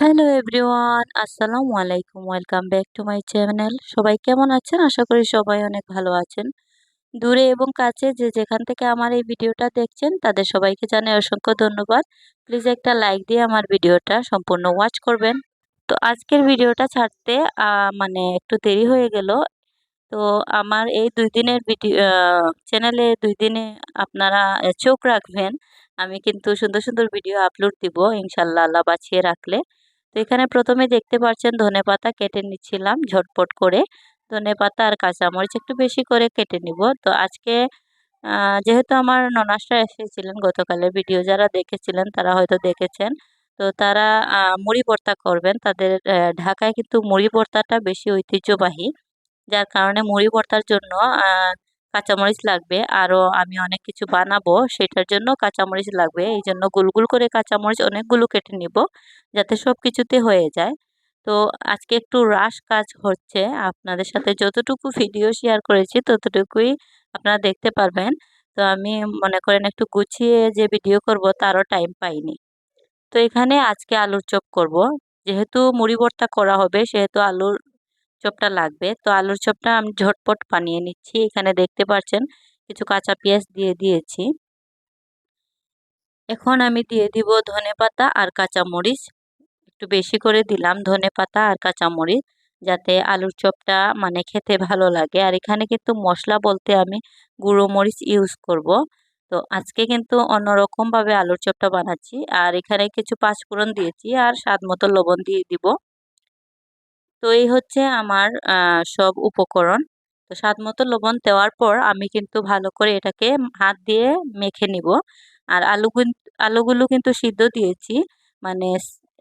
Hello everyone, আসসালামু আলাইকুম। Welcome back to my channel. সবাই কেমন আছেন? আশা করি সবাই অনেক ভালো আছেন। দূরে এবং কাছে যে যেখান থেকে আমার এই ভিডিওটা দেখছেন তাদের সবাইকে জানাই অসংখ্য ধন্যবাদ। প্লিজ একটা লাইক দিয়ে আমার ভিডিওটা সম্পূর্ণ ওয়াচ করবেন। তো আজকের ভিডিওটা ছাড়তে মানে একটু দেরি হয়ে গেল। তো আমার এই ২ দিনের ভিডিও চ্যানেলে ২ দিনে আপনারা চোখ রাখবেন। আমি কিন্তু সুন্দর, সুন্দর ভিডিও আপলোড দিব ইনশাআল্লাহ, আল্লাহ বাঁচিয়ে রাখলে। তো এখানে ১ম এ দেখতে পাচ্ছেন ধনেপাতা কেটে নিচ্ছিলাম ঝটপট করে। ধনেপাতা আর কাঁচামরিচ একটু বেশি করে কেটে নিব। তো আজকে আ যেহেতু আমার ননাসরা এসেছিলেন গতকালের ভিডিও যারা দেখেছিলেন তারা হয়তো দেখেছেন। তো তারা মুড়ি ভর্তা করবেন। তাদের ঢাকায় কিন্তু মুড়ি ভর্তাটা বেশি ঐতিহ্যবাহী। যার কারণে মুড়ি ভর্তার জন্য আ কাঁচামরিচ লাগবে। আরো আমি অনেক কিছু বানাবো সেটার জন্য কাঁচামরিচ লাগবে। এইজন্য গোল, গোল করে কাঁচামরিচ অনেকগুলো কেটে নিব যাতে সবকিছুতে হয়ে যায়। তো আজকে একটু রাশ কাজ হচ্ছে। আপনাদের সাথে যতটুকু ভিডিও শেয়ার করেছি ততটুকুই আপনারা দেখতে পারবেন। তো আমি মনে করেন একটু গুছিয়ে যে ভিডিও করব তারও টাইম পাইনি। তো এখানে আজকে আলুর চপ করব। যেহেতু মুড়ি ভর্তা করা হবে সেহেতু আলুর চপটা লাগবে। তো আলুর চপটা আমি ঝটপট বানিয়ে নিচ্ছি। এখানে দেখতে পাচ্ছেন কিছু কাঁচা পেঁয়াজ দিয়ে দিয়েছি। এখন আমি দিয়ে দিব ধনেপাতা আর কাঁচামরিচ। একটু বেশি করে দিলাম ধনেপাতা আর কাঁচামরিচ যাতে আলুর চপটা মানে খেতে ভালো লাগে। আর এখানে কিন্তু মসলা বলতে আমি গুঁড়ো মরিচ ইউজ করব। তো আজকে কিন্তু অন্যরকম ভাবে আলুর চপটা বানাচ্ছি। আর এখানে কিছু পাঁচফোড়ন দিয়েছি আর স্বাদ মতো লবণ দিয়ে দিব। তো এই হচ্ছে আমার সব উপকরণ। তো স্বাদমতো লবণ দেওয়ার পর আমি কিন্তু ভালো করে এটাকে হাত দিয়ে মেখে নিব। আর আলুগুলো কিন্তু সিদ্ধ দিয়েছি মানে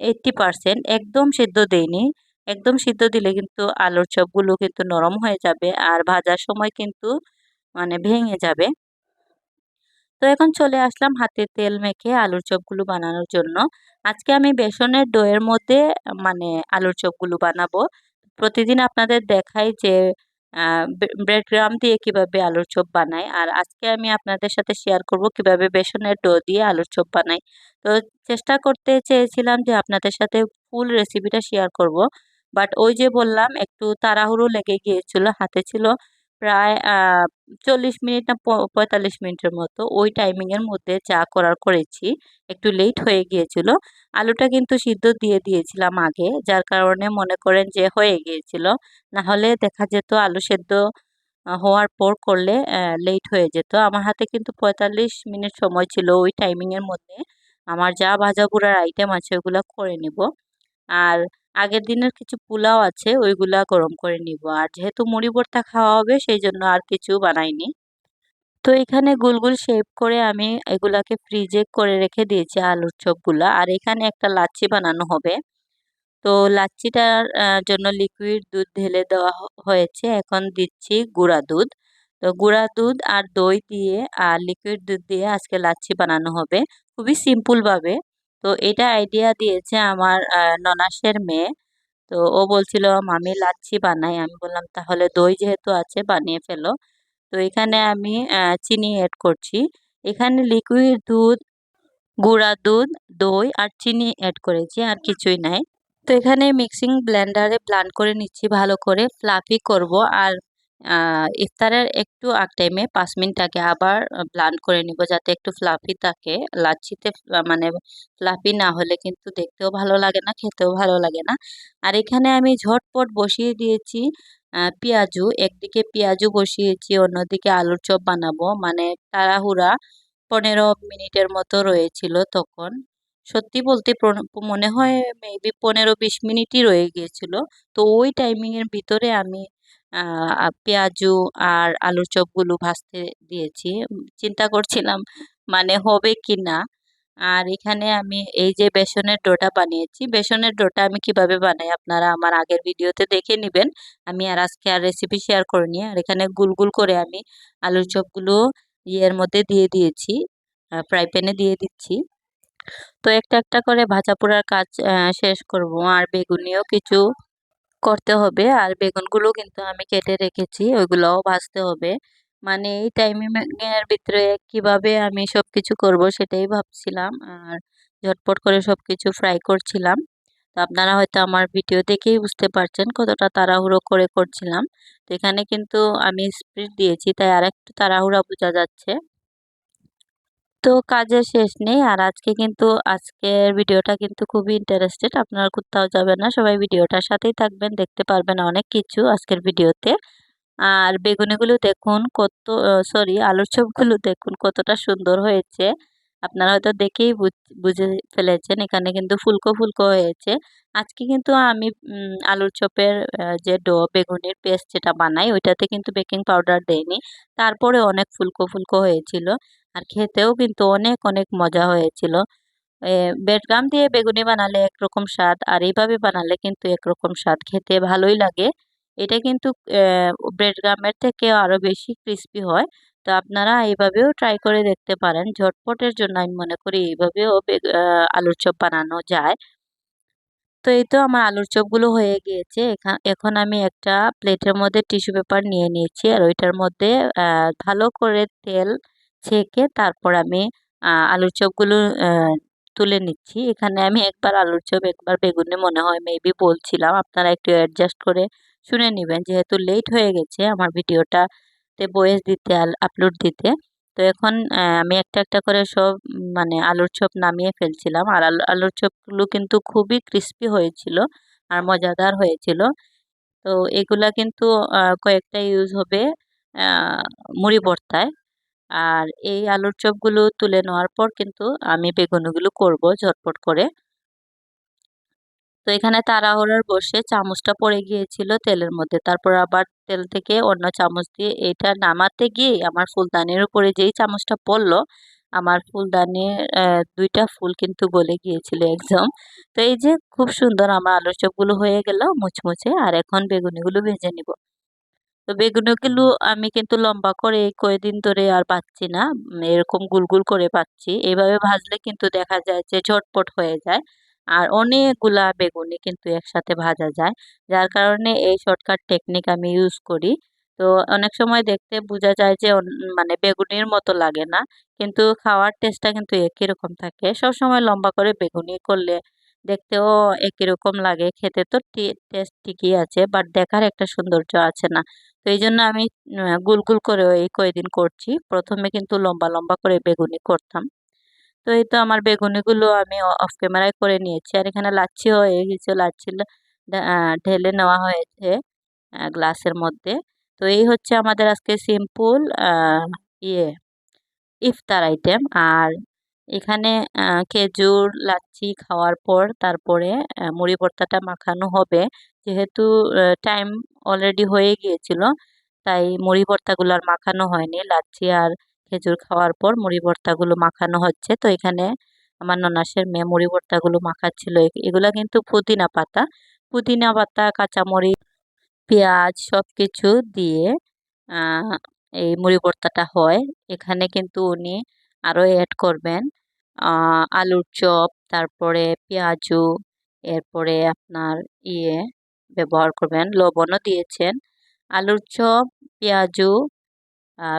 80% একদম সিদ্ধ দেইনি। একদম সিদ্ধ দিলে কিন্তু আলুর চপগুলো কিন্তু নরম হয়ে যাবে আর ভাজার সময় কিন্তু মানে ভেঙে যাবে। তো এখন চলে আসলাম হাতে তেল মেখে আলুর চপগুলো বানানোর জন্য। আজকে আমি বেসনের ডোয়ের মধ্যে মানে আলুর চপগুলো বানাবো। প্রতিদিন আপনাদের দেখাই যে ব্রেড ক্রাম্ব দিয়ে কিভাবে আলুর চপ বানাই। আর আজকে আমি আপনাদের সাথে শেয়ার করব কিভাবে বেসনের ডো দিয়ে আলুর চপ বানাই। তো চেষ্টা করতে চেয়েছিলাম যে আপনাদের সাথে ফুল রেসিপিটা শেয়ার করব। বাট ওই যে বললাম একটু তাড়াহুড়ো লেগে গিয়েছিল। হাতে ছিল প্রায় ৪০ মিনিট না ৪৫ মিনিটের মতো। ওই টাইমিং এর মধ্যে যা করার করেছি। একটু লেট হয়ে গিয়েছিল। আলুটা কিন্তু সিদ্ধ দিয়ে দিয়েছিলাম আগে। যার কারণে মনে করেন যে হয়ে গিয়েছিল। না হলে দেখা যেত আলু সেদ্ধ হওয়ার পর করলে লেট হয়ে যেত। আমার হাতে কিন্তু ৪৫ মিনিট সময় ছিল ওই টাইমিং এর মধ্যে। আমার যা ভাজা-পোড়ার আইটেম আছে ওগুলা করে নিব। আর আগের দিনের কিছু পোলাও আছে ওইগুলা গরম করে নিব। আর যেহেতু মুড়ি ভর্তা খাওয়া হবে সেইজন্য আর কিছু বানাইনি। তো এখানে গোল, গোল শেপ করে আমি এগুলাকে ফ্রিজে করে রেখে দিয়েছি আলুর চপগুলা। আর এখানে একটা লাচ্ছি বানানো হবে। তো লাচ্ছিটার জন্য লিকুইড দুধ ঢেলে দেওয়া হয়েছে। এখন দিচ্ছি গুঁড়া দুধ। তো গুঁড়া দুধ আর দই দিয়ে আর লিকুইড দুধ দিয়ে আজকে লাচ্ছি বানানো হবে। খুবই সিম্পল ভাবে। তো এটা আইডিয়া দিয়েছে আমার ননাসের মেয়ে। তো ও বলছিল মামি লাচ্ছি বানাই। আমি বললাম তাহলে দই যেহেতু আছে বানিয়ে ফেলো। তো এখানে আমি চিনি এড করছি। এখানে লিকুইড দুধ, গুঁড়া দুধ, দই আর চিনি এড করেছি আর কিছুই নাই। তো এখানে মিক্সিং ব্লেন্ডারে ব্লেন্ড করে নিচ্ছি ভালো করে ফ্লাফি করব। আর ইফতারের একটু আগ টাইমে ৫ মিনিট আগে আবার ব্লেন্ড করে নিব যাতে একটু ফ্লাফি থাকে। লাচ্ছিতে মানে ফ্লাফি না হলে কিন্তু দেখতেও ভালো লাগে না, খেতেও ভালো লাগে না। আর এখানে আমি ঝটপট বসিয়ে দিয়েছি পেঁয়াজু। একদিকে পেঁয়াজু বসিয়েছি, অন্যদিকে আলুর চপ বানাবো। মানে তাড়াহুড়া ১৫ মিনিটের মতো রয়েছিল তখন। সত্যি বলতে মনে হয় মেবি ১৫-২০ মিনিটই রয়ে গিয়েছিল। তো ওই টাইমিং এর ভিতরে আমি পেঁয়াজু আর আলুর চপগুলো ভাজতে দিয়েছি। চিন্তা করছিলাম মানে হবে কিনা। আর এখানে আমি এই যে বেসনের ডোটা বানিয়েছি, বেসনের ডোটা আমি কিভাবে বানাই আপনারা আমার আগের ভিডিওতে দেখে নিবেন। আমি আর আজকে আর রেসিপি শেয়ার করিনি। আর এখানে গুল, গুল করে আমি আলুর চপগুলো ইয়ের মধ্যে দিয়ে দিয়েছি, ফ্রাই প্যানে দিয়ে দিচ্ছি। তো একটা, একটা করে ভাজা পোড়ার কাজ শেষ করব। আর বেগুনিও কিছু করতে হবে। আর বেগুনগুলো কিন্তু আমি কেটে রেখেছি, ওইগুলোও ভাজতে হবে। মানে এই টাইমিং এর ভিতরে কিভাবে আমি সবকিছু করব সেটাই ভাবছিলাম। আর ঝটপট করে সবকিছু ফ্রাই করছিলাম। তো আপনারা হয়তো আমার ভিডিও দেখেই বুঝতে পারছেন কতটা তাড়াহুড়ো করে করছিলাম। তো এখানে কিন্তু আমি স্পিড দিয়েছি, তাই আরেকটু তাড়াহুড়া বোঝা যাচ্ছে। তো কাজের শেষ নেই। আর আজকের ভিডিওটা কিন্তু খুবই ইন্টারেস্টেড। আপনারা কোথাও যাবেন না, সবাই ভিডিওটার সাথেই থাকবেন, দেখতে পারবেন অনেক কিছু আজকের ভিডিওতে। আর বেগুনিগুলো দেখুন সরি, আলুর চপগুলো দেখুন কতটা সুন্দর হয়েছে। আপনারা হয়তো দেখেই বুঝে ফেলেছেন, এখানে কিন্তু ফুলকো ফুলকো হয়েছে। আজকে কিন্তু আমি আলুর চপের যে বেগুনির পেস্ট যেটা বানাই ওইটাতে কিন্তু বেকিং পাউডার দেইনি। তারপরে অনেক ফুলকো ফুলকো হয়েছিল। আর খেতেও কিন্তু অনেক অনেক মজা হয়েছিল। বেডগাম দিয়ে বেগুনি বানালে একরকম স্বাদ, আর এইভাবে বানালে কিন্তু একরকম স্বাদ, খেতে ভালোই লাগে। এটা কিন্তু ব্রেডগামের থেকে আরো বেশি ক্রিস্পি হয়। তো আপনারা এইভাবেও ট্রাই করে দেখতে পারেন। ঝটপটের জন্য আমি মনে করি এইভাবেও আলুর চপ বানানো যায়। তো এই তো আমার আলুর চপগুলো হয়ে গিয়েছে। এখন আমি একটা প্লেটের মধ্যে টিস্যু পেপার নিয়ে নিয়েছি, আর ওইটার মধ্যে ভালো করে তেল ছেঁকে তারপর আমি আলুর চপগুলো তুলে নিচ্ছি। এখানে আমি একবার আলুর চপ একবার বেগুনি মনে হয় মেবি বলছিলাম, আপনারা একটু অ্যাডজাস্ট করে শুনে নেবেন, যেহেতু লেট হয়ে গেছে আমার ভিডিওটাতে ভয়েস দিতে আপলোড দিতে। তো এখন আমি একটা একটা করে সব মানে আলুর চপ নামিয়ে ফেলছিলাম। আর আলুর চপগুলো কিন্তু খুবই ক্রিস্পি হয়েছিল আর মজাদার হয়েছিল। তো এগুলা কিন্তু কয়েকটা ইউজ হবে আহ, মুড়ি ভর্তায়। আর এই আলুর চপগুলো তুলে নেওয়ার পর কিন্তু আমি বেগুনগুলো করব ঝটপট করে। তো এখানে তাড়াহুড়োর বসে চামচটা পড়ে গিয়েছিল তেলের মধ্যে, তারপর আবার তেল থেকে অন্য চামচ দিয়ে এটা নামাতে গিয়ে আমার ফুলদানির উপরে যেই চামচটা পড়লো, আমার ফুলদানির দুইটা ফুল কিন্তু গলে গিয়েছিল একদম। তো এই যে খুব সুন্দর আমার আলুর চপগুলো হয়ে গেল মুচমুচে। আর এখন বেগুনিগুলো ভেজে নিব। তো বেগুনগুলো আমি কিন্তু লম্বা করে এই কয়দিন ধরে আর পাচ্ছি না, এরকম গুল গুল করে পাচ্ছি। এইভাবে ভাজলে কিন্তু দেখা যায় যে ঝটপট হয়ে যায়। আর অনেকগুলা বেগুনি কিন্তু একসাথে ভাজা যায়, যার কারণে এই শর্টকাট টেকনিক আমি ইউজ করি। তো অনেক সময় দেখতে বোঝা যায় যে মানে বেগুনির মতো লাগে না, কিন্তু খাওয়ার টেস্টটা কিন্তু একই রকম থাকে। সব সময় লম্বা করে বেগুনি করলে দেখতেও একই রকম লাগে, খেতে তো টেস্ট ঠিকই আছে, বাট দেখার একটা সৌন্দর্য আছে না। তো এই জন্য আমি গোল গোল করে এই কয়দিন করছি। প্রথমে কিন্তু লম্বা লম্বা করে বেগুনি করতাম। তো এই তো আমার বেগুনিগুলো আমি অফ ক্যামেরায় করে নিয়েছি। আর এখানে লাচ্ছি হয়ে গেছে, লাচ্ছি ঢেলে নেওয়া হয়েছে গ্লাসের মধ্যে। তো এই হচ্ছে আমাদের আজকে সিম্পল ইয়ে ইফতার আইটেম। আর এখানে খেজুর লাচ্ছি খাওয়ার পর তারপরে মুড়ি ভর্তাটা মাখানো হবে। যেহেতু টাইম অলরেডি হয়ে গিয়েছিল, তাই মুড়ি ভর্তাগুলো আর মাখানো হয়নি। লাচ্ছি আর খেজুর খাওয়ার পর মুড়ি ভর্তাগুলো মাখানো হচ্ছে। তো এখানে আমার ননাসের মেয়ে মুড়ি ভর্তাগুলো মাখাচ্ছিল। এগুলা কিন্তু পুদিনা পাতা কাঁচামরিচ পেঁয়াজ সবকিছু দিয়ে আহ এই মুড়ি ভর্তাটা হয়। এখানে কিন্তু উনি আরো অ্যাড করবেন আলুর চপ, তারপরে পেঁয়াজু, এরপরে আপনার ইয়ে ব্যবহার করবেন, লবণও দিয়েছেন। আলুর চপ, পেঁয়াজু,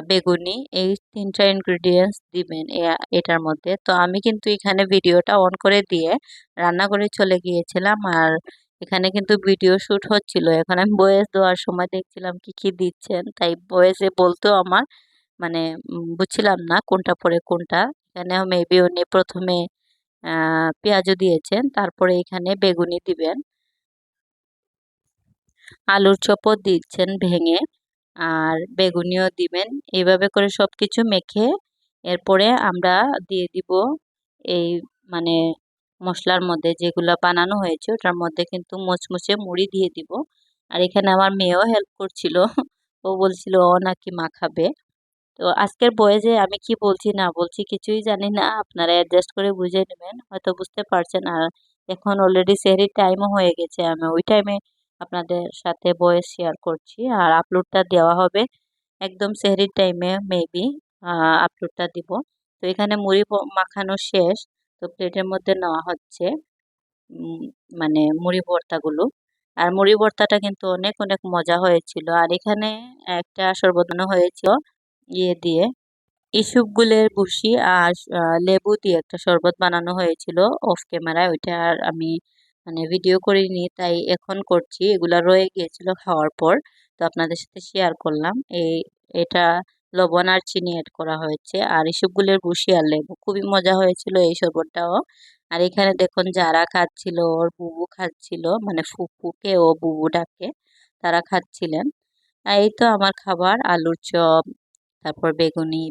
বেগুনি, এই তিনটা ইনগ্রিডিয়েন্টস দিবেন এটার মধ্যে। তো আমি কিন্তু এখানে ভিডিওটা অন করে দিয়ে রান্না করে চলে গিয়েছিলাম। আর এখানে কিন্তু ভিডিও শুট হচ্ছিল। এখন আমি ভয়েস দেওয়ার সময় দেখছিলাম কি কি দিচ্ছেন, তাই ভয়েসে বলতেও আমার মানে বুঝছিলাম না কোনটা পরে কোনটা। এখানে মেবি উনি প্রথমে পেঁয়াজও দিয়েছেন, তারপরে এখানে বেগুনি দিবেন, আলুর চপও দিচ্ছেন ভেঙে, আর বেগুনিও দিবেন। এইভাবে করে সবকিছু মেখে এরপরে আমরা দিয়ে দিব এই মানে মশলার মধ্যে যেগুলা বানানো হয়েছে ওটার মধ্যে কিন্তু মুচমুচে মুড়ি দিয়ে দিব। আর এখানে আমার মেয়েও হেল্প করছিল, ও বলছিল ও নাকি মাখাবে। তো আজকের বয়েজে আমি কি বলছি না বলছি কিছুই জানি না, আপনারা অ্যাডজাস্ট করে বুঝে নেবেন, হয়তো বুঝতে পারছেন। আর এখন অলরেডি সেহরির টাইমও হয়ে গেছে, আমি ওই টাইমে আপনাদের সাথে ভয়েস শেয়ার করছি। আর আপলোডটা দেওয়া হবে একদম সেহরির টাইমে মেবি আপলোডটা দিব। তো এখানে মুড়ি মাখানো শেষ। তো প্লেটের মধ্যে নেওয়া হচ্ছে উম, মানে মুড়ি ভর্তাগুলো। আর মুড়ি ভর্তাটা কিন্তু অনেক অনেক মজা হয়েছিল। আর এখানে একটা শরবত বানানো হয়েছিল ইয়ে দিয়ে, ইসুপগুলের ভুসি আর লেবু দিয়ে একটা শরবত বানানো হয়েছিল অফ ক্যামেরায়, ওইটা আর আমি মানে ভিডিও করিনি, তাই এখন করছি। এগুলা রয়ে গিয়েছিল খাওয়ার পর, তো আপনাদের সাথে শেয়ার করলাম। এটা লবণ আর চিনি অ্যাড করা হয়েছে, আর ইসবগুলের ভুসি আর লেবু, খুবই মজা হয়েছিল এই শরবতটাও। আর এখানে দেখুন যারা খাচ্ছিল, ওর বুবু খাচ্ছিল, মানে ফুপুকে ও বুবু ডাকে, তারা খাচ্ছিলেন। আর এই তো আমার খাবার, আলুর চপ, তারপর বেগুনি,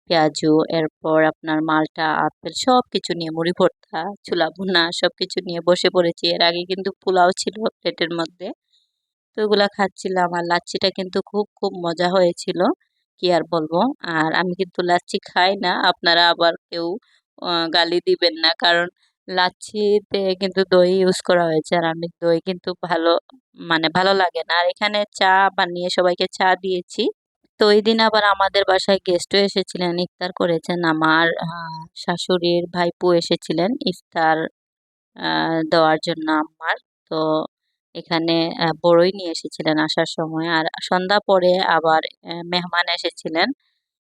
পেঁয়াজু, এরপর আপনার মালটা, আপেল, সবকিছু নিয়ে মুড়ি ভর্তা, ছোলা ভুনা, সবকিছু নিয়ে বসে পড়েছি। এর আগে কিন্তু পোলাও ছিল প্লেটের মধ্যে, তো ওগুলা খাচ্ছিলাম। আর লাচ্ছিটা কিন্তু খুব খুব মজা হয়েছিল, কি আর বলবো। আর আমি কিন্তু লাচ্ছি খাই না, আপনারা আবার কেউ গালি দিবেন না, কারণ লাচ্ছিতে কিন্তু দই ইউজ করা হয়েছে, আর আমি দই কিন্তু মানে ভালো লাগে না। আর এখানে চা বানিয়ে সবাইকে চা দিয়েছি। তো ওই দিন আবার আমাদের বাসায় গেস্টও এসেছিলেন, ইফতার করেছেন। আমার শাশুড়ির ভাইপো এসেছিলেন ইফতার দেওয়ার জন্য আমার। তো এখানে বড়ই নিয়ে এসেছিলেন আসার সময়। আর সন্ধ্যা পরে আবার মেহমান এসেছিলেন,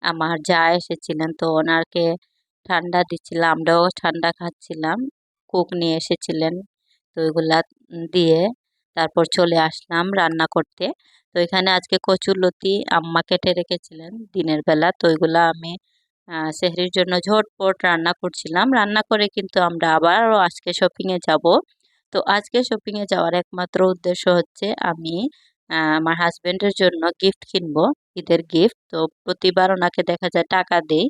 আমার যা এসেছিলেন, তো ওনাকে ঠান্ডা দিচ্ছিলাম, আমরাও ঠান্ডা খাচ্ছিলাম। কুক নিয়ে এসেছিলেন, তো ওইগুলা দিয়ে তারপর চলে আসলাম রান্না করতে। তো এখানে আজকে কচুরলতি আম্মা কেটে রেখেছিলেন দিনের বেলা, তো ওইগুলা আমি সেহরির জন্য ঝটপট রান্না করছিলাম। রান্না করে কিন্তু আমরা আবারও আজকে শপিং এ যাব। তো আজকে শপিং এ যাওয়ার একমাত্র উদ্দেশ্য হচ্ছে আমি আমার হাজবেন্ডের জন্য গিফট কিনবো, ঈদের গিফট। তো প্রতিবার ওনাকে দেখা যায় টাকা দেই,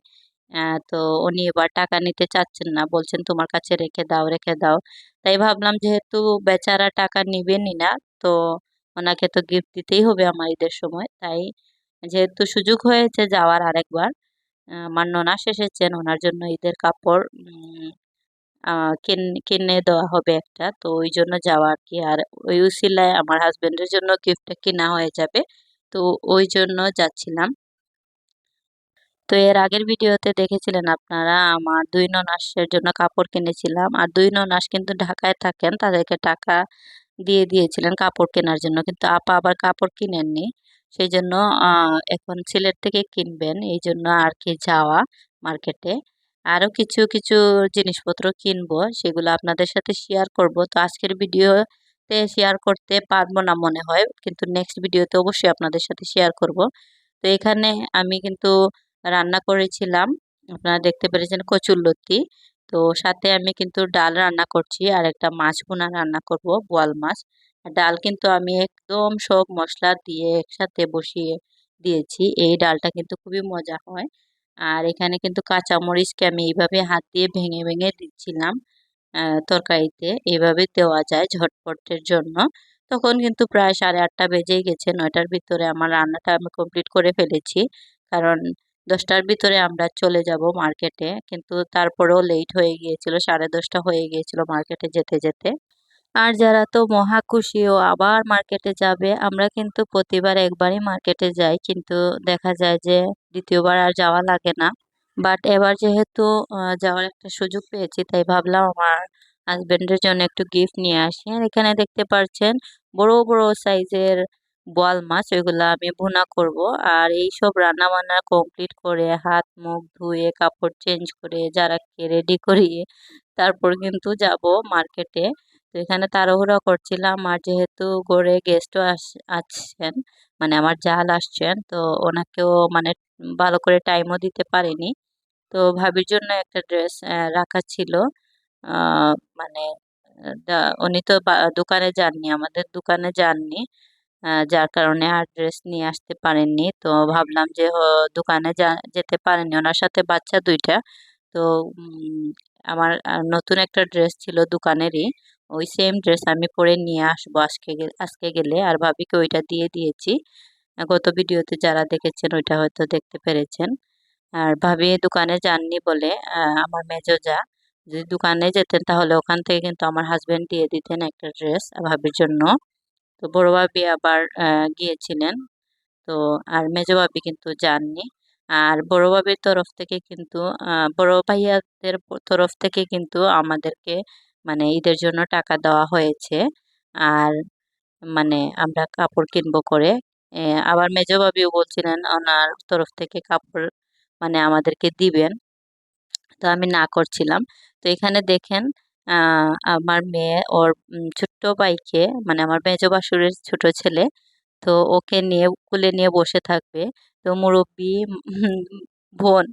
তো উনি এবার টাকা নিতে চাচ্ছেন না, বলছেন তোমার কাছে রেখে দাও, রেখে দাও। তাই ভাবলাম যেহেতু বেচারা টাকা নিবেনই না, তো ওনাকে তো গিফট দিতেই হবে আমার ঈদের সময়। তাই যেহেতু সুযোগ হয়েছে যাওয়ার আরেকবার, আমার ননাস এসেছেন, ওনার জন্য ঈদের কাপড় কিনে দেওয়া হবে একটা, তো ওই জন্য যাওয়া আর কি। আর ওই উসিলায় আমার হাজবেন্ডের জন্য গিফটটা কিনা হয়ে যাবে, তো ওই জন্য যাচ্ছিলাম। তো এর আগের ভিডিওতে দেখেছিলেন আপনারা আমার দুই ননাসের জন্য কাপড় কিনেছিলাম, আর দুই ননাস কিন্তু ঢাকায় থাকেন, তাদেরকে টাকা দিয়ে দিয়েছিলেন কাপড় কেনার জন্য, কিন্তু আপা আবার কাপড় কিনেননি। সেই জন্য এখন সিলেট থেকে কিনবেন, এই জন্য আর কি যাওয়া মার্কেটে। আরো কিছু কিছু জিনিসপত্র কিনবো, সেগুলো আপনাদের সাথে শেয়ার করব। তো আজকের ভিডিওতে শেয়ার করতে পারবো না মনে হয়, কিন্তু নেক্সট ভিডিওতে অবশ্যই আপনাদের সাথে শেয়ার করব। তো এখানে আমি কিন্তু রান্না করেছিলাম, আপনারা দেখতে পেরেছেন কচুরলতি। তো সাথে আমি কিন্তু ডাল রান্না করছি, আর একটা মাছ ভুনা রান্না করব, বোয়াল মাছ। আর ডাল কিন্তু আমি একদম সব মশলা দিয়ে একসাথে বসিয়ে দিয়েছি, এই ডালটা কিন্তু খুবই মজা হয়। আর এখানে কিন্তু কাঁচামরিচকে আমি এইভাবে হাত দিয়ে ভেঙে ভেঙে দিচ্ছিলাম তরকারিতে, এইভাবে দেওয়া যায় ঝটপটের জন্য। তখন কিন্তু প্রায় 8:30 বেজেই গেছে, 9টার ভিতরে আমার রান্নাটা আমি কমপ্লিট করে ফেলেছি, কারণ 10টার ভিতরে আমরা চলে যাব মার্কেটে। কিন্তু তারপরেও লেট হয়ে গিয়েছিল, 10:30 হয়ে গিয়েছিল মার্কেটে যেতে যেতে। আর যারা তো মহা খুশি ও আবার মার্কেটে যাবে, আমরা কিন্তু প্রতিবার একবারই মার্কেটে যাই, কিন্তু দেখা যায় যে দ্বিতীয়বার আর যাওয়া লাগে না। বাট এবার যেহেতু যাওয়ার একটা সুযোগ পেয়েছি, তাই ভাবলাম আমার হাজবেন্ডের জন্য একটু গিফট নিয়ে আসি। আর এখানে দেখতে পাচ্ছেন বড় বড় সাইজের বোয়াল মাছ, ওইগুলা আমি ভুনা করব। আর এই সব রান্না বান্না কমপ্লিট করে হাত মুখ ধুয়ে কাপড় চেঞ্জ করে যারাকে রেডি করিয়ে তারপর কিন্তু যাব মার্কেটে। তো এখানে তাড়াহুড়া করছিলাম, আর যেহেতু ঘরে গেস্টও আসছেন, মানে আমার জাল আসছেন, তো ওনাকেও মানে ভালো করে টাইমও দিতে পারিনি। তো ভাবির জন্য একটা ড্রেস রাখা ছিল, আহ, মানে উনি তো দোকানে যাননি, আমাদের দোকানে যাননি, যার কারণে আর ড্রেস নিয়ে আসতে পারেননি। তো ভাবলাম যে দোকানে যেতে পারেননি, ওনার সাথে বাচ্চা দুইটা। তো আমার নতুন একটা ড্রেস ছিল দোকানেরই, ওই সেম ড্রেস আমি পরে নিয়ে আসবো আজকে গেলে। আর ভাবিকে ওইটা দিয়ে দিয়েছি। গত ভিডিওতে যারা দেখেছেন ওইটা হয়তো দেখতে পেরেছেন। আর ভাবি দোকানে যাননি বলে আমার মেজো যা যদি দোকানে যেতেন, তাহলে ওখান থেকে কিন্তু আমার হাজবেন্ড দিয়ে দিতেন একটা ড্রেস ভাবির জন্য। তো বড় ভাবি আবার গিয়েছিলেন। তো আর মেজো ভাবি কিন্তু যাননি। আর বড় ভাবির তরফ থেকে কিন্তু বড় ভাইয়াদের তরফ থেকে কিন্তু আমাদেরকে মানে ঈদের জন্য টাকা দেওয়া হয়েছে। আর মানে আমরা কাপড় কিনবো করে, আবার মেজো ভাবিও বলছিলেন ওনার তরফ থেকে কাপড় মানে আমাদেরকে দিবেন, তো আমি না করছিলাম। তো এখানে দেখেন আমার মেয়ে ওর ছোট্ট ভাইকে মানে আমার মেজো বাসুরের ছোট ছেলে, তো ওকে নিয়ে কোলে নিয়ে বসে থাকবে। তো মুরব্বি বোন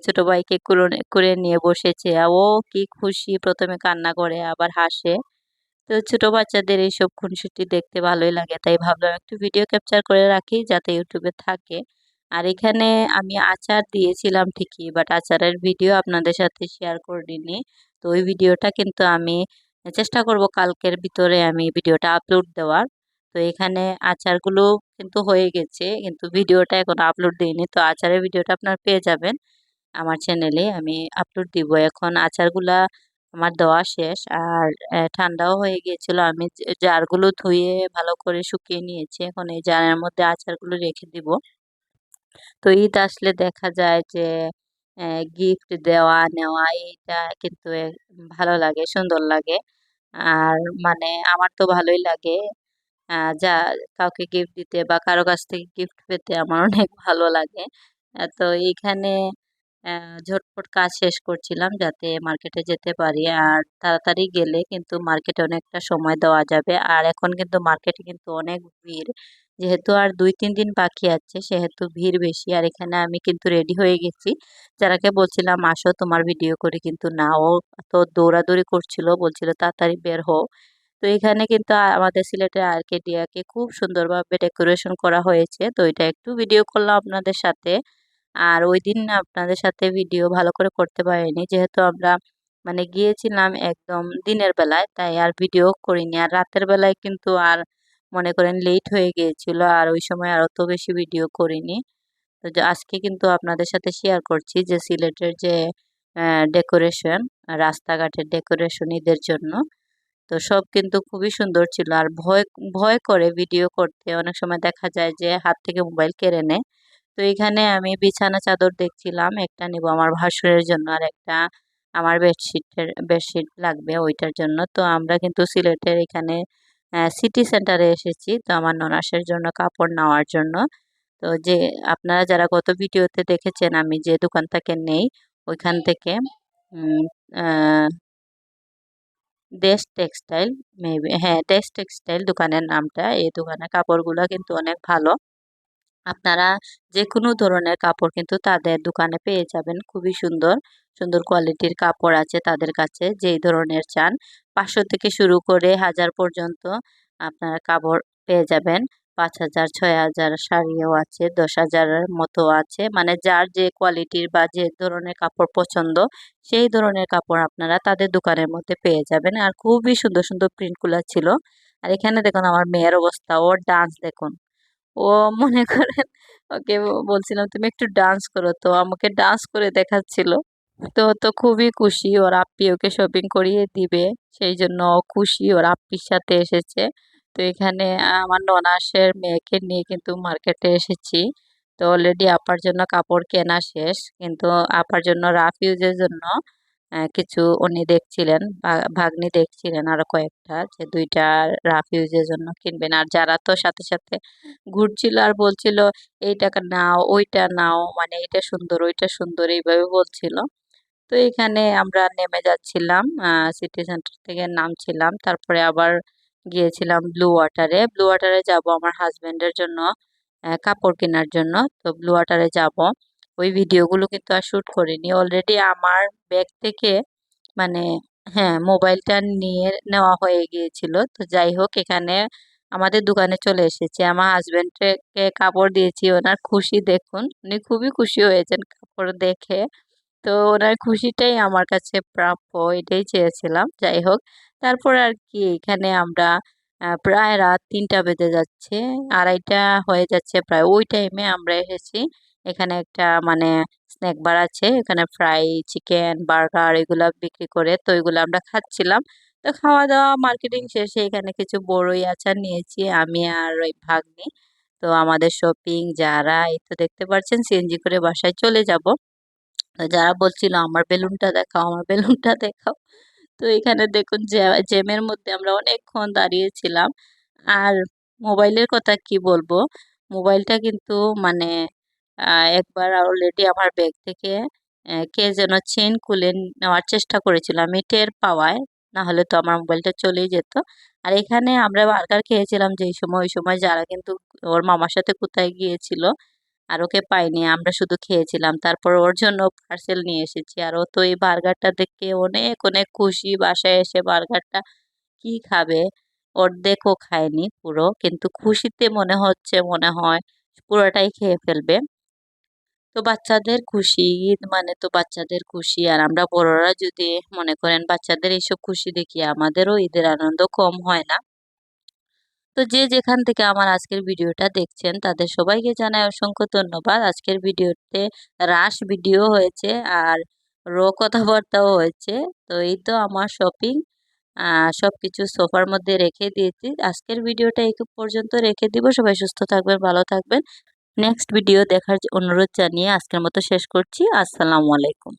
ছোট ভাইকে করে নিয়ে বসেছে। ও কি খুশি! ১ম এ কান্না করে আবার হাসে। তো ছোট বাচ্চাদের এইসব খুনসুটি দেখতে ভালোই লাগে। তাই ভাবলাম একটু ভিডিও ক্যাপচার করে রাখি যাতে YouTube এ থাকে। আর এখানে আমি আচার দিয়েছিলাম ঠিকই, বাট আচারের ভিডিও আপনাদের সাথে শেয়ার করিনি। তো ওই ভিডিওটা কিন্তু আমি চেষ্টা করব কালকের ভিতরে আমি ভিডিওটা আপলোড দেওয়ার। তো এখানে আচারগুলো কিন্তু হয়ে গেছে, কিন্তু ভিডিওটা এখনো আপলোড দেইনি। তো আচারের ভিডিওটা আপনারা পেয়ে যাবেন আমার চ্যানেলে। আমি আপলোড দিব। এখন আচারগুলা আমার দেওয়া শেষ। আর ঠান্ডাও হয়ে গিয়েছিল। আমি জারগুলো ধুয়ে ভালো করে শুকিয়ে নিয়েছি। এখন এই জারের মধ্যে আচারগুলো রেখে দিব। তো ঈদ আসলে দেখা যায় যে গিফট দেওয়া নেওয়া এইটা কিন্তু ভালো লাগে, সুন্দর লাগে। আর মানে আমার তো ভালোই লাগে। যা কাউকে গিফট দিতে বা কারো কাছ থেকে গিফট পেতে আমার অনেক ভালো লাগে। তো এইখানে ঝটপট কাজ শেষ করছিলাম যাতে মার্কেটে যেতে পারি। আর তাড়াতাড়ি গেলে কিন্তু মার্কেটে অনেকটা সময় দেওয়া যাবে। আর এখন কিন্তু মার্কেটে কিন্তু অনেক ভিড়। যেহেতু আর ২-৩ দিন বাকি আছে সেহেতু ভিড় বেশি। আর এখানে আমি কিন্তু রেডি হয়ে গেছি। যারাকে বলছিলাম আসো তোমার ভিডিও করি, কিন্তু না, ও তো দৌড়াদৌড়ি করছিল, বলছিল তাড়াতাড়ি বের হও। তো এখানে কিন্তু আমাদের সিলেটের আর্কেডিয়াকে খুব সুন্দরভাবে ডেকোরেশন করা হয়েছে। তো এটা একটু ভিডিও করলাম আপনাদের সাথে। আর ওইদিন আপনাদের সাথে ভিডিও ভালো করে করতে পারিনি, যেহেতু আমরা মানে গিয়েছিলাম একদম দিনের বেলায়, তাই আর ভিডিও করিনি। আর রাতের বেলায় কিন্তু আর মনে করেন লেট হয়ে গিয়েছিল, আর ওই সময় আর অত বেশি ভিডিও করিনি। তো আজকে কিন্তু আপনাদের সাথে শেয়ার করছি যে সিলেটের যে ডেকোরেশন, রাস্তাঘাটের ডেকোরেশন ঈদের জন্য। তো সব কিন্তু খুবই সুন্দর ছিল। আর ভয় ভয় করে ভিডিও করতে, অনেক সময় দেখা যায় যে হাত থেকে মোবাইল কেড়ে নেয়। তো এখানে আমি বিছানা চাদর দেখছিলাম, একটা নিব আমার ভাসুরের জন্য আর একটা আমার বেডশিট লাগবে ওইটার জন্য। তো আমরা কিন্তু সিলেটের এখানে সিটি সেন্টারে এসেছি, তো আমার ননাসের জন্য কাপড় নেওয়ার জন্য। তো যে আপনারা যারা গত ভিডিওতে দেখেছেন আমি যে দোকান থেকে নেই, ওইখান থেকে উম, আহ, দেশ টেক্সটাইল, মেবি হ্যাঁ দেশ টেক্সটাইল দোকানের নামটা। এই দোকানের কাপড়গুলো কিন্তু অনেক ভালো। আপনারা যে কোনো ধরনের কাপড় কিন্তু তাদের দোকানে পেয়ে যাবেন। খুবই সুন্দর সুন্দর কোয়ালিটির কাপড় আছে তাদের কাছে, যেই ধরনের চান। 500 থেকে শুরু করে 1000 পর্যন্ত আপনারা কাপড় পেয়ে যাবেন। 5000, 6000 শাড়িও আছে, 10,000-এর মতো আছে। মানে যার যে কোয়ালিটির বা যে ধরনের কাপড় পছন্দ সেই ধরনের কাপড় আপনারা তাদের দোকানের মধ্যে পেয়ে যাবেন। আর খুবই সুন্দর সুন্দর প্রিন্টগুলো ছিল। আর এখানে দেখুন আমার মেয়ের অবস্থা, ওর ডান্স দেখুন। ও মনে করেন ওকে বলছিলাম তুমি একটু ডান্স করো, তো আমাকে ডান্স করে দেখাচ্ছিল। তো তো খুবই খুশি, ওর আপ্পি ওকে শপিং করিয়ে দিবে, সেই জন্য ও খুশি, ওর আপ্পির সাথে এসেছে। তো এখানে আমার ননাসের মেয়েকে নিয়ে কিন্তু মার্কেটে এসেছি। তো অলরেডি আপার জন্য কাপড় কেনা শেষ, কিন্তু আপার জন্য রাফ ইউজের জন্য কিছু উনি দেখছিলেন, ভাগ্নি দেখছিলেন আরো কয়েকটা, যে 2টা রাফ ইউজের জন্য কিনবেন। আর যারা তো সাথে সাথে ঘুরছিল আর বলছিল এই টাকা নাও ওইটা নাও, মানে এটা সুন্দর ওইটা সুন্দর এইভাবে বলছিল। তো এখানে আমরা নেমে যাচ্ছিলাম, সিটি সেন্টার থেকে নামছিলাম, তারপরে আবার গিয়েছিলাম ব্লু ওয়াটারে। ব্লু ওয়াটারে যাব আমার হাজবেন্ডের জন্য কাপড় কেনার জন্য। তো ব্লু ওয়াটারে যাব। ওই ভিডিওগুলো কিন্তু আর শুট করিনি। অলরেডি আমার ব্যাগ থেকে মানে হ্যাঁ মোবাইলটা নিয়ে নেওয়া হয়ে গিয়েছিল। তো যাই হোক, এখানে আমাদের দোকানে চলে এসেছি। আমার হাজবেন্ডকে কাপড় দিয়েছি, ওনার খুশি দেখুন, উনি খুবই খুশি হয়েছেন কাপড় দেখে। তো ওনার খুশিটাই আমার কাছে প্রাপ্য, এটাই চেয়েছিলাম। যাই হোক, তারপর আর কি এখানে আমরা প্রায় রাত 3টা বেজে যাচ্ছে, 2:30 হয়ে যাচ্ছে প্রায়, ওই টাইমে আমরা এসেছি। এখানে একটা মানে স্ন্যাক বার আছে, এখানে ফ্রাই চিকেন বার্গার এগুলা বিক্রি করে, তো এগুলো আমরা খাচ্ছিলাম। তো খাওয়া দাওয়া মার্কেটিং শেষে এখানে কিছু বড়ই আচার নিয়েছি আমি আর ওই ভাগ্নি। তো আমাদের শপিং যারা, এই তো দেখতে পাচ্ছেন সিএনজি করে বাসায় চলে যাব। যারা বলছিল আমার বেলুনটা দেখাও আমার বেলুনটা দেখাও, তো এখানে দেখুন জ্যামের মধ্যে আমরা অনেকক্ষণ দাঁড়িয়েছিলাম। আর মোবাইলের কথা কি বলবো, মোবাইলটা কিন্তু মানে একবার অলরেডি আমার ব্যাগ থেকে কে যেন চেন খুলে নেওয়ার চেষ্টা করেছিল, আমি টের পাওয়ায় না হলে তো আমার মোবাইলটা চলেই যেত। আর এখানে আমরা বার্গার খেয়েছিলাম যেই সময়, ওই সময় যারা কিন্তু ওর মামার সাথে কোথায় গিয়েছিল আর ওকে পাইনি। আমরা শুধু খেয়েছিলাম। তারপর ওর জন্য পার্সেল নিয়ে এসেছি। আর ও তো এই বার্গারটা দেখে অনেক, অনেক খুশি। বাসায় এসে বার্গারটা কি খাবে? অর্ধেকও খায়নি পুরো। কিন্তু খুশিতে মনে হয় পুরোটাই খেয়ে ফেলবে। তো বাচ্চাদের খুশি, ঈদ মানে তো বাচ্চাদের খুশি। আর আমরা বড়রা যদি মনে করেন বাচ্চাদের এইসব খুশি দেখিয়ে আমাদেরও ঈদের আনন্দ কম হয় না। তো যে যেখান থেকে আমার আজকের ভিডিওটা দেখছেন তাদের সবাইকে জানাই অসংখ্য ধন্যবাদ। আজকের ভিডিওতে রাশ ভিডিও হয়েছে আর কথাবার্তাও হয়েছে। তো এই তো আমার শপিং সবকিছু সোফার মধ্যে রেখে দিয়েছি। আজকের ভিডিওটা এই পর্যন্ত রেখে দিব। সবাই সুস্থ থাকবেন, ভালো থাকবেন। নেক্সট ভিডিও দেখার অনুরোধ জানিয়ে আজকের মতো শেষ করছি। আসসালামু আলাইকুম।